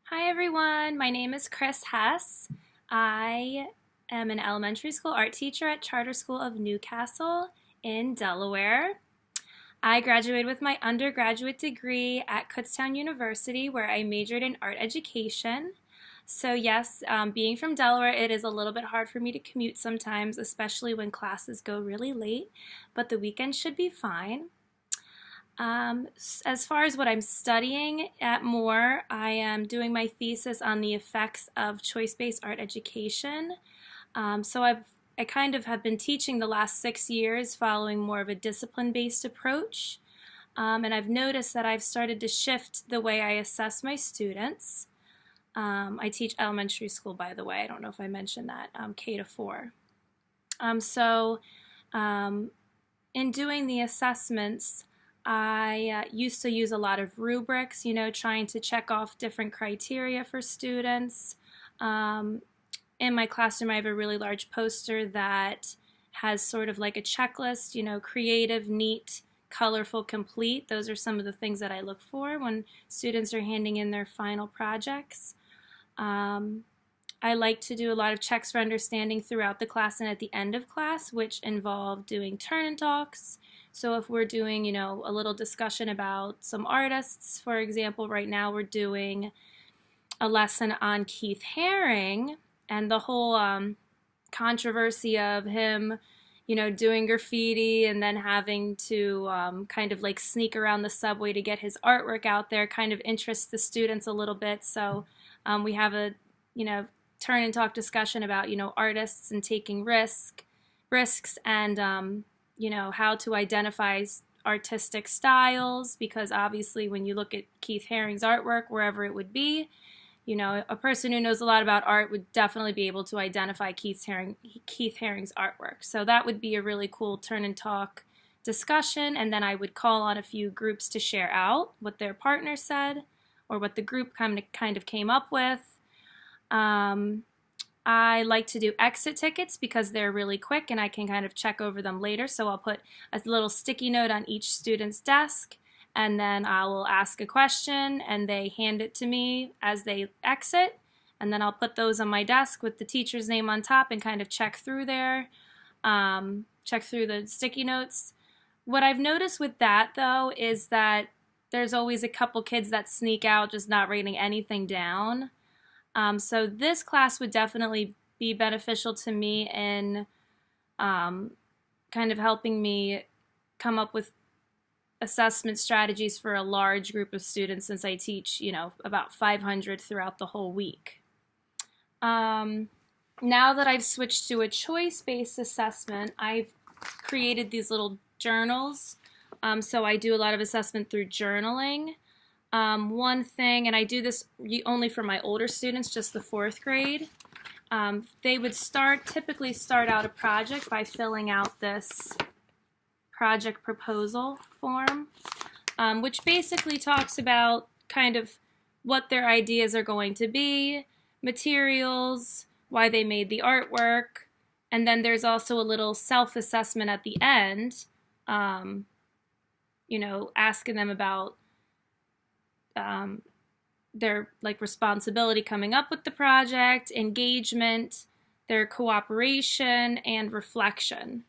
Hi everyone, my name is Hess. I am an elementary school art teacher at Charter School of Newcastle in Delaware. I graduated with my undergraduate degree at Kutztown University where I majored in art education. So yes, being from Delaware, it is a little bit hard for me to commute sometimes, especially when classes go really late, but the weekend should be fine. As far as what I'm studying at Moore, I am doing my thesis on the effects of choice-based art education. I kind of have been teaching the last 6 years following more of a discipline-based approach. And I've noticed that I've started to shift the way I assess my students. I teach elementary school, by the way. I don't know if I mentioned that, K to 4. In doing the assessments, I used to use a lot of rubrics, trying to check off different criteria for students. In my classroom, I have a really large poster that has sort of like a checklist, creative, neat, colorful, complete. Those are some of the things that I look for when students are handing in their final projects. I like to do a lot of checks for understanding throughout the class and at the end of class, which involve doing turn and talks. So if we're doing, a little discussion about some artists, for example, right now we're doing a lesson on Keith Haring and the whole controversy of him, doing graffiti and then having to kind of like sneak around the subway to get his artwork out there kind of interests the students a little bit. So we have a, turn and talk discussion about, artists and taking risks and, how to identify artistic styles, because obviously when you look at Keith Haring's artwork, wherever it would be, a person who knows a lot about art would definitely be able to identify Keith Haring's artwork. So that would be a really cool turn and talk discussion, and then I would call on a few groups to share out what their partner said or what the group kind of came up with. I like to do exit tickets because they're really quick and I can kind of check over them later. So I'll put a little sticky note on each student's desk, and then I will ask a question and they hand it to me as they exit. And then I'll put those on my desk with the teacher's name on top and kind of check through there, check through the sticky notes. What I've noticed with that though is that there's always a couple kids that sneak out just not writing anything down. So this class would definitely be beneficial to me in kind of helping me come up with assessment strategies for a large group of students, since I teach, about 500 throughout the whole week. Now that I've switched to a choice-based assessment, I've created these little journals. So I do a lot of assessment through journaling. One thing, and I do this only for my older students, just the 4th grade, they would typically start out a project by filling out this project proposal form, which basically talks about kind of what their ideas are going to be, materials, why they made the artwork, and then there's also a little self-assessment at the end, asking them about their responsibility coming up with the project, engagement, their cooperation, and reflection.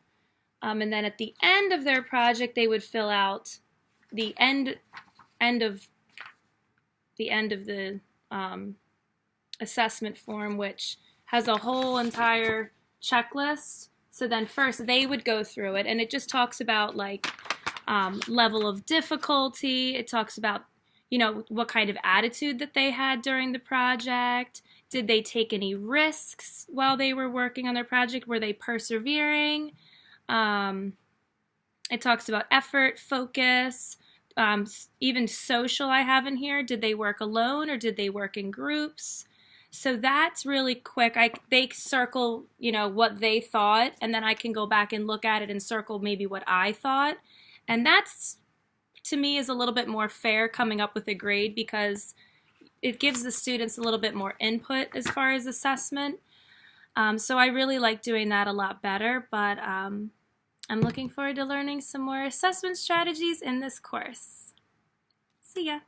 And then at the end of their project, they would fill out the end of the assessment form, which has a whole entire checklist. So then first they would go through it, and it just talks about level of difficulty. It talks about what kind of attitude that they had during the project. Did they take any risks while they were working on their project? Were they persevering? It talks about effort, focus, even social I have in here. Did they work alone or did they work in groups? So that's really quick. They circle, what they thought, and then I can go back and look at it and circle maybe what I thought. And that's, to me, is a little bit more fair coming up with a grade, because it gives the students a little bit more input as far as assessment. So I really like doing that a lot better, but I'm looking forward to learning some more assessment strategies in this course. See ya.